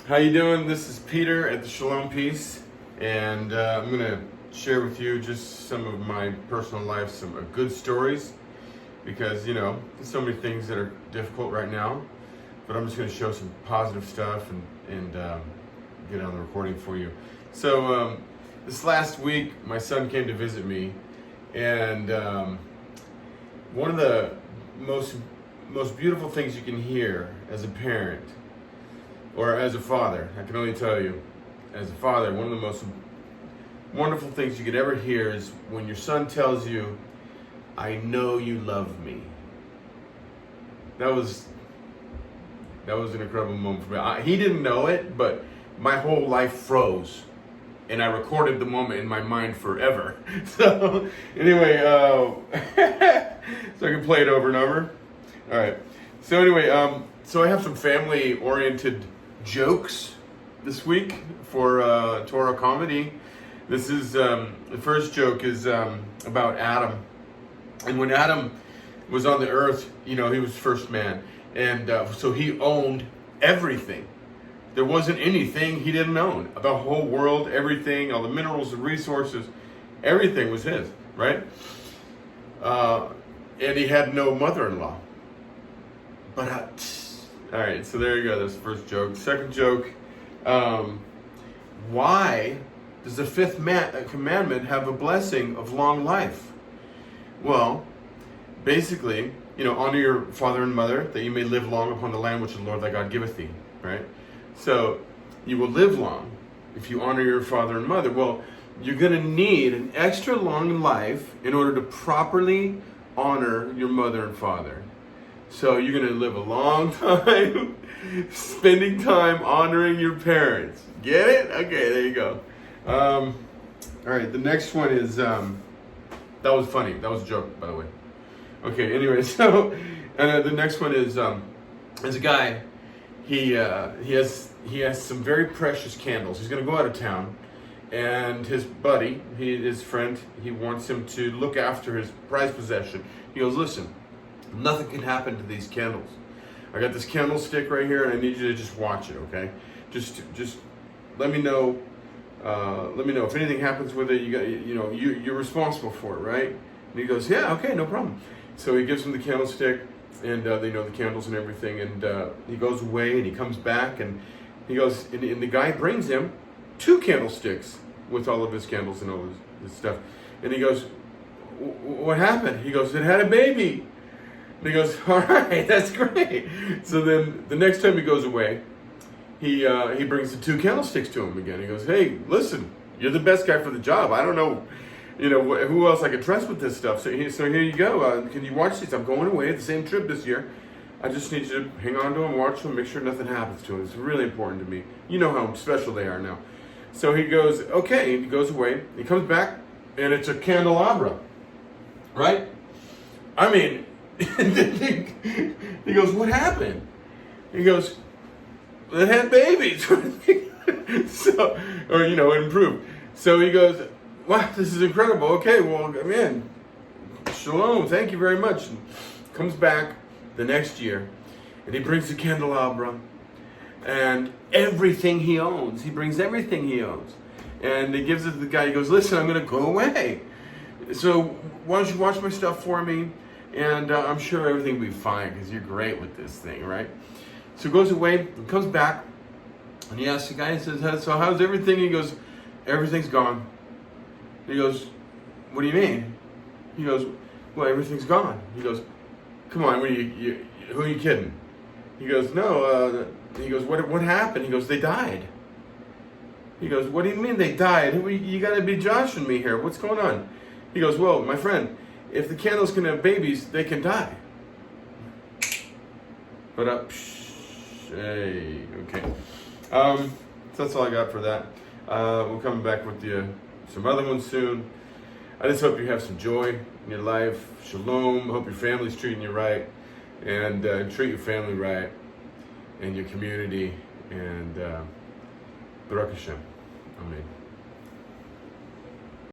How you doing? This is Peter at the Shalom Peace, and I'm going to share with you just some of my personal life, some good stories, because, you know, there's so many things that are difficult right now, but I'm just going to show some positive stuff and get on the recording for you. So this last week, my son came to visit me, and one of the most beautiful things you can hear as a parent or as a father, I can only tell you, as a father, one of the most wonderful things you could ever hear is when your son tells you, "I know you love me." That was an incredible moment for me. He didn't know it, but my whole life froze, and I recorded the moment in my mind forever. So anyway, so I can play it over and over. All right. So anyway, so I have some family-oriented jokes this week for Torah comedy. This is the first joke is about Adam, and when Adam was on the earth, you know, he was first man, and so he owned everything. There wasn't anything he didn't own. The whole world, everything, all the minerals and resources, everything was his, right? And he had no mother-in-law. But all right, so there you go. That's the first joke. Second joke, why does the fifth commandment have a blessing of long life? Well, basically, you know, honor your father and mother, that you may live long upon the land which the Lord thy God giveth thee, right? So you will live long if you honor your father and mother. Well, you're going to need an extra long life in order to properly honor your mother and father. So you're going to live a long time spending time honoring your parents. Get it? Okay, there you go. All right, the next one is, that was funny. That was a joke, by the way. Okay, anyway, so the next one is, there's a guy, he has some very precious candles. He's going to go out of town, and his buddy, his friend, he wants him to look after his prized possession. He goes, "Listen, nothing can happen to these candles. I got this candlestick right here, and I need you to just watch it, okay? Just let me know. Let me know if anything happens with it. You're responsible for it, right?" And he goes, "Yeah, okay, no problem." So he gives him the candlestick, and they know the candles and everything. And he goes away, and he comes back, and he goes, and the guy brings him 2 candlesticks with all of his candles and all his stuff. And he goes, "What happened?" He goes, "It had a baby." And he goes, "All right, that's great." So then the next time he goes away, he brings the 2 candlesticks to him again. He goes, "Hey, listen, you're the best guy for the job. I don't know, who else I can trust with this stuff. So here you go. Can you watch these? I'm going away at the same trip this year. I just need you to hang on to them, watch them, make sure nothing happens to them. It's really important to me. You know how special they are now." So he goes, okay, he goes away. He comes back, and it's a candelabra, right? I mean, he goes, "What happened?" He goes, "It had babies." So, it improved. So he goes, "Wow, this is incredible. Okay, well, man, shalom, thank you very much." And comes back the next year, and he brings the candelabra and everything he owns. He brings everything he owns, and he gives it to the guy. He goes, "Listen, I'm going to go away. So why don't you watch my stuff for me? And I'm sure everything will be fine because you're great with this thing, right?" So he goes away and comes back, and he asks the guy, he says, "So how's everything?" He goes, "Everything's gone." He goes, "What do you mean?" He goes, "Well, everything's gone." He goes, "Come on, who are you kidding?" He goes, "No." He goes, "What happened?" He goes, "They died." He goes, "What do you mean they died? You got to be joshing me here. What's going on?" He goes, "Well, my friend, if the candles can have babies, they can die." But hey, okay. So that's all I got for that. We'll come back with some other ones soon. I just hope you have some joy in your life. Shalom. Hope your family's treating you right, and treat your family right, and your community, and Baruch Hashem. Amen.